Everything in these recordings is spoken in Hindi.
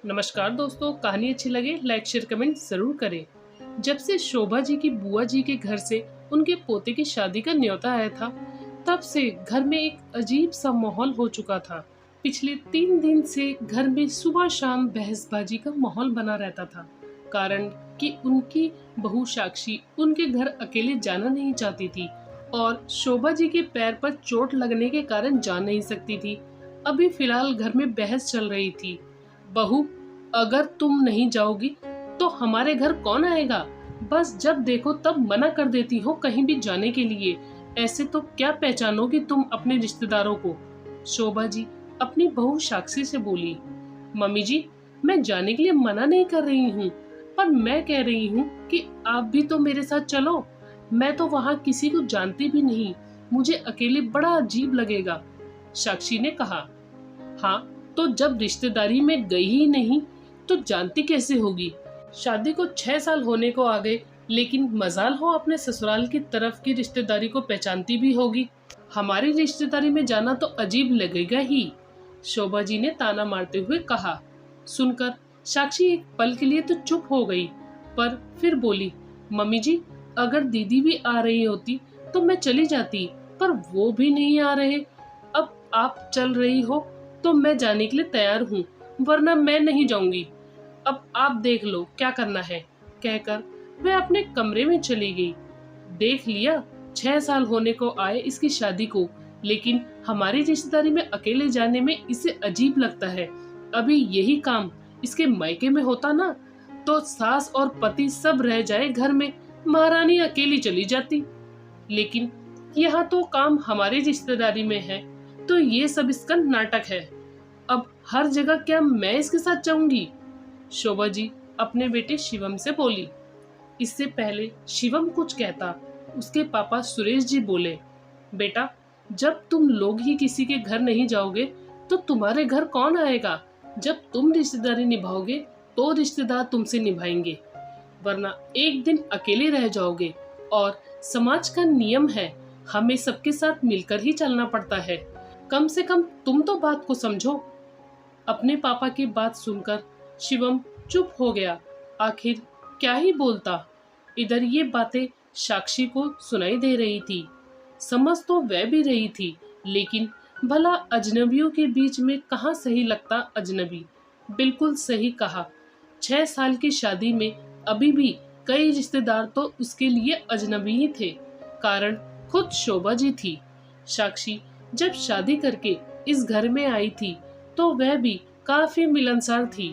नमस्कार दोस्तों, कहानी अच्छी लगे लाइक शेयर कमेंट जरूर करें। जब से शोभा जी की बुआ जी के घर से उनके पोते की शादी का न्योता आया था, तब से घर में एक अजीब सा माहौल हो चुका था। पिछले 3 दिन से घर में सुबह शाम बहसबाजी का माहौल बना रहता था। कारण कि उनकी बहू साक्षी उनके घर अकेले जाना नहीं चाहती थी और शोभा जी के पैर पर चोट लगने के कारण जा नहीं सकती थी। अभी फिलहाल घर में बहस चल रही थी। बहू, अगर तुम नहीं जाओगी तो हमारे घर कौन आएगा? बस जब देखो तब मना कर देती हो कहीं भी जाने के लिए। ऐसे तो क्या पहचानोगी तुम अपने रिश्तेदारों को? शोभा जी अपनी बहू साक्षी से बोली। मम्मी जी, मैं जाने के लिए मना नहीं कर रही हूँ, पर मैं कह रही हूँ कि आप भी तो मेरे साथ चलो। मैं तो वहाँ किसी को जानती भी नहीं, मुझे अकेले बड़ा अजीब लगेगा। साक्षी ने कहा। हाँ, तो जब रिश्तेदारी में गई ही नहीं तो जानती कैसे होगी? शादी को 6 साल होने को आ गए, लेकिन मजाल हो अपने ससुराल की तरफ की रिश्तेदारी को पहचानती भी होगी। हमारी रिश्तेदारी में जाना तो अजीब लगेगा ही, शोभा जी ने ताना मारते हुए कहा। सुनकर साक्षी एक पल के लिए तो चुप हो गई, पर फिर बोली। मम्मी जी, अगर दीदी भी आ रही होती तो मैं चली जाती, पर वो भी नहीं आ रहे। अब आप चल रही हो तो मैं जाने के लिए तैयार हूँ, वरना मैं नहीं जाऊंगी। अब आप देख लो क्या करना है, कहकर वह अपने कमरे में चली गई। देख लिया, 6 साल होने को आए इसकी शादी को, लेकिन हमारी रिश्तेदारी में अकेले जाने में इसे अजीब लगता है। अभी यही काम इसके मायके में होता ना, तो सास और पति सब रह जाए घर में, महारानी अकेली चली जाती। लेकिन यहाँ तो काम हमारी रिश्तेदारी में है, तो ये सब इसका नाटक है। अब हर जगह क्या मैं इसके साथ जाऊंगी? शोभा जी अपने बेटे शिवम से बोली। इससे पहले शिवम कुछ कहता, उसके पापा सुरेश जी बोले। बेटा, जब तुम लोग ही किसी के घर नहीं जाओगे तो तुम्हारे घर कौन आएगा? जब तुम रिश्तेदारी निभाओगे तो रिश्तेदार तुमसे निभाएंगे, वरना एक दिन अकेले रह जाओगे। और समाज का नियम है, हमें सबके साथ मिलकर ही चलना पड़ता है। कम से कम तुम तो बात को समझो। अपने पापा की बात सुनकर शिवम चुप हो गया। आखिर क्या ही बोलता। इधर ये बातें साक्षी को सुनाई दे रही थी। समझ तो वह भी रही थी, लेकिन भला अजनबियों के बीच में कहाँ सही लगता अजनबी। बिल्कुल सही कहा। 6 साल की शादी में अभी भी कई रिश्तेदार तो उसके लिए अजनबी ही थे। कारण खुद शोभा जी थी। साक्षी जब शादी करके इस घर में आई थी तो वह भी काफी मिलनसार थी।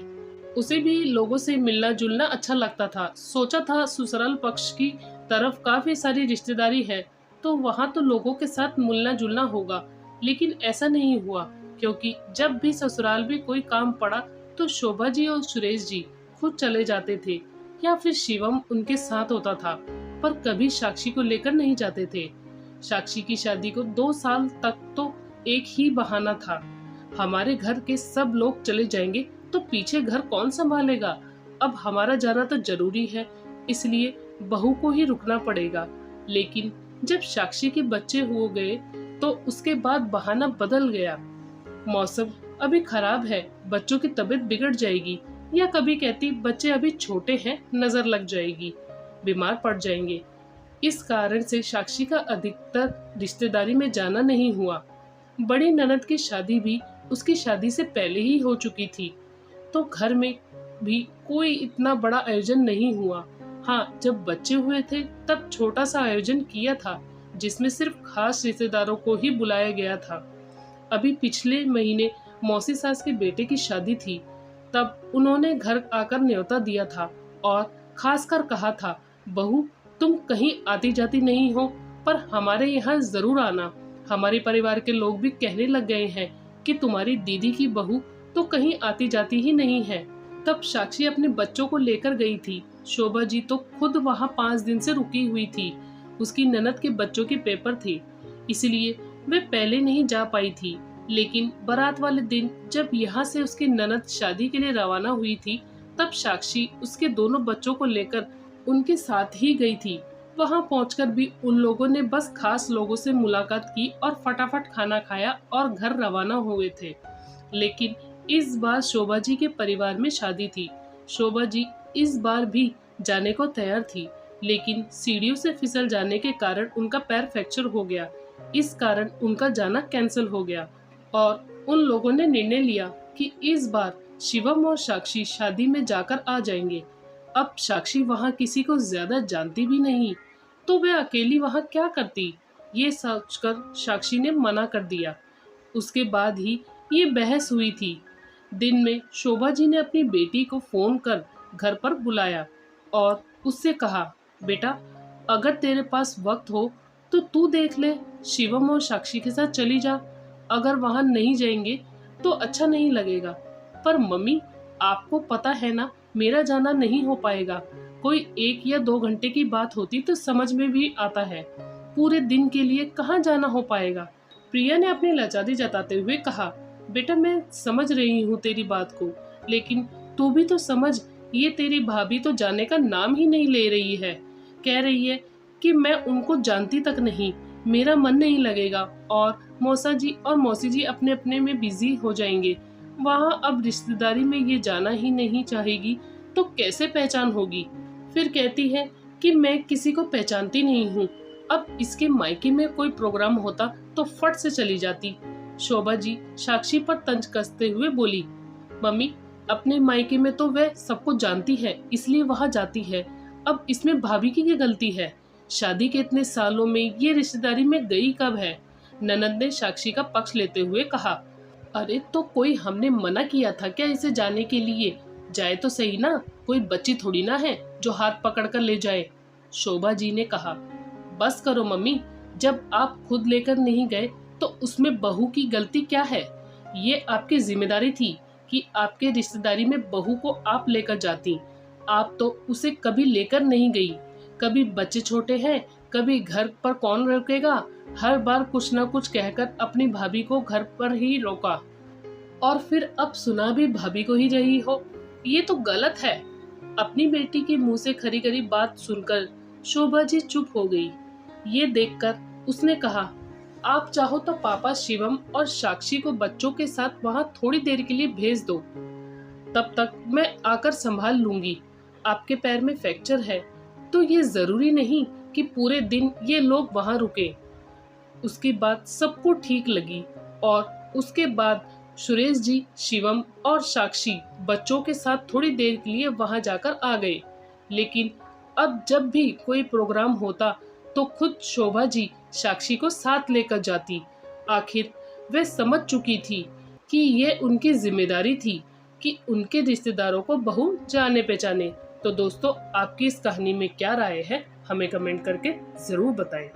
उसे भी लोगों से मिलना जुलना अच्छा लगता था। सोचा था ससुराल पक्ष की तरफ काफी सारी रिश्तेदारी है, तो वहाँ तो लोगों के साथ मिलना जुलना होगा। लेकिन ऐसा नहीं हुआ, क्योंकि जब भी ससुराल में कोई काम पड़ा तो शोभा जी और सुरेश जी खुद चले जाते थे, या फिर शिवम उनके साथ होता था, पर कभी साक्षी को लेकर नहीं जाते थे। साक्षी की शादी को 2 साल तक तो एक ही बहाना था, हमारे घर के सब लोग चले जाएंगे तो पीछे घर कौन संभालेगा? अब हमारा जाना तो जरूरी है, इसलिए बहू को ही रुकना पड़ेगा। लेकिन जब साक्षी के बच्चे हो गए तो उसके बाद बहाना बदल गया। मौसम अभी खराब है, बच्चों की तबीयत बिगड़ जाएगी, या कभी कहती बच्चे अभी छोटे हैं, नजर लग जाएगी, बीमार पड़ जाएंगे। इस कारण से साक्षी का अधिकतर रिश्तेदारी में जाना नहीं हुआ। बड़ी ननद की शादी भी उसकी शादी से पहले ही हो चुकी थी, तो घर में भी कोई इतना बड़ा आयोजन नहीं हुआ। हाँ, जब बच्चे हुए थे तब छोटा सा आयोजन किया था, जिसमें सिर्फ खास रिश्तेदारों को ही बुलाया गया था। अभी पिछले महीने मौसी सास के बेटे की शादी थी, तब उन्होंने घर आकर न्योता दिया था और खासकर कहा था, बहू तुम कहीं आती जाती नहीं हो, पर हमारे यहाँ जरूर आना। हमारे परिवार के लोग भी कहने लग गए हैं कि तुम्हारी दीदी की बहू तो कहीं आती जाती ही नहीं है। तब साक्षी अपने बच्चों को लेकर गई थी। शोभा जी तो खुद वहाँ 5 दिन से रुकी हुई थी। उसकी ननद के बच्चों के पेपर थे, इसलिए वे पहले नहीं जा पाई थी। लेकिन बारात वाले दिन जब यहाँ से उसकी ननद शादी के लिए रवाना हुई थी, तब साक्षी उसके दोनों बच्चों को लेकर उनके साथ ही गई थी। वहां पहुंचकर भी उन लोगों ने बस खास लोगों से मुलाकात की और फटाफट खाना खाया और घर रवाना हुए थे। लेकिन इस बार शोभा जी के परिवार में शादी थी। शोभा जी इस बार भी जाने को तैयार थी, लेकिन सीढ़ियों से फिसल जाने के कारण उनका पैर फ्रैक्चर हो गया। इस कारण उनका जाना कैंसिल हो गया और उन लोगों ने निर्णय लिया कि इस बार शिवम और साक्षी शादी में जाकर आ जाएंगे। अब साक्षी वहाँ किसी को ज्यादा जानती भी नहीं, तो वे अकेली वहाँ क्या करती। ये सोचकर साक्षी ने मना कर दिया। उसके बाद ही ये बहस हुई थी। दिन में शोभा जी ने अपनी बेटी को फोन कर घर पर बुलाया और उससे कहा, बेटा अगर तेरे पास वक्त हो तो तू देख ले, शिवम और साक्षी के साथ चली जा। अगर वहां नहीं जाएंगे तो अच्छा नहीं लगेगा। पर मम्मी आपको पता है ना, मेरा जाना नहीं हो पाएगा। कोई 1 या 2 घंटे की बात होती तो समझ में भी आता है, पूरे दिन के लिए कहाँ जाना हो पाएगा। प्रिया ने अपनी लाचारी जताते हुए कहा, बेटा मैं समझ रही हूँ तेरी बात को, लेकिन तू भी तो समझ, ये तेरी भाभी तो जाने का नाम ही नहीं ले रही है। कह रही है कि मैं उनको जानती तक नहीं, मेरा मन नहीं लगेगा और मौसा जी और मौसी जी अपने अपने में बिजी हो जाएंगे। वहाँ अब रिश्तेदारी में ये जाना ही नहीं चाहेगी तो कैसे पहचान होगी। फिर कहती है कि मैं किसी को पहचानती नहीं हूँ। अब इसके मायके में कोई प्रोग्राम होता तो फट से चली जाती। शोभा जी साक्षी पर तंज कसते हुए बोली, मम्मी अपने मायके में तो वह सबको जानती है इसलिए वहाँ जाती है। अब इसमें भाभी की क्या गलती है। शादी के इतने सालों में ये रिश्तेदारी में गई कब है। ननद ने साक्षी का पक्ष लेते हुए कहा, अरे तो कोई हमने मना किया था क्या इसे जाने के लिए। जाए तो सही ना, कोई बच्ची थोड़ी ना है जो हाथ पकड़ कर ले जाए। शोभा जी ने कहा, बस करो मम्मी, जब आप खुद लेकर नहीं गए तो उसमें बहू की गलती क्या है। ये आपकी जिम्मेदारी थी कि आपके रिश्तेदारी में बहू को आप लेकर जाती। आप तो उसे कभी लेकर नहीं गई। कभी बच्चे छोटे हैं, कभी घर पर कौन रुकेगा। हर बार कुछ न कुछ कहकर अपनी भाभी को घर पर ही रोका और फिर अब सुना भी भाभी को ही रही हो। ये तो गलत है। अपनी बेटी के मुंह से खरी खरी बात सुनकर शोभा जी चुप हो गई। ये देखकर उसने कहा, आप चाहो तो पापा शिवम और साक्षी को बच्चों के साथ वहाँ थोड़ी देर के लिए भेज दो, तब तक मैं आकर संभाल लूंगी। आपके पैर में फ्रैक्चर है तो ये जरूरी नहीं कि पूरे दिन ये लोग वहाँ रुके। उसकी बात सबको ठीक लगी और उसके बाद सुरेश जी, शिवम और साक्षी बच्चों के साथ थोड़ी देर के लिए वहाँ जाकर आ गए। लेकिन अब जब भी कोई प्रोग्राम होता तो खुद शोभा जी साक्षी को साथ लेकर जाती। आखिर वे समझ चुकी थी कि ये उनकी जिम्मेदारी थी कि उनके रिश्तेदारों को बहू जाने पहचाने। तो दोस्तों आपकी इस कहानी में क्या राय है, हमें कमेंट करके जरूर बताएं।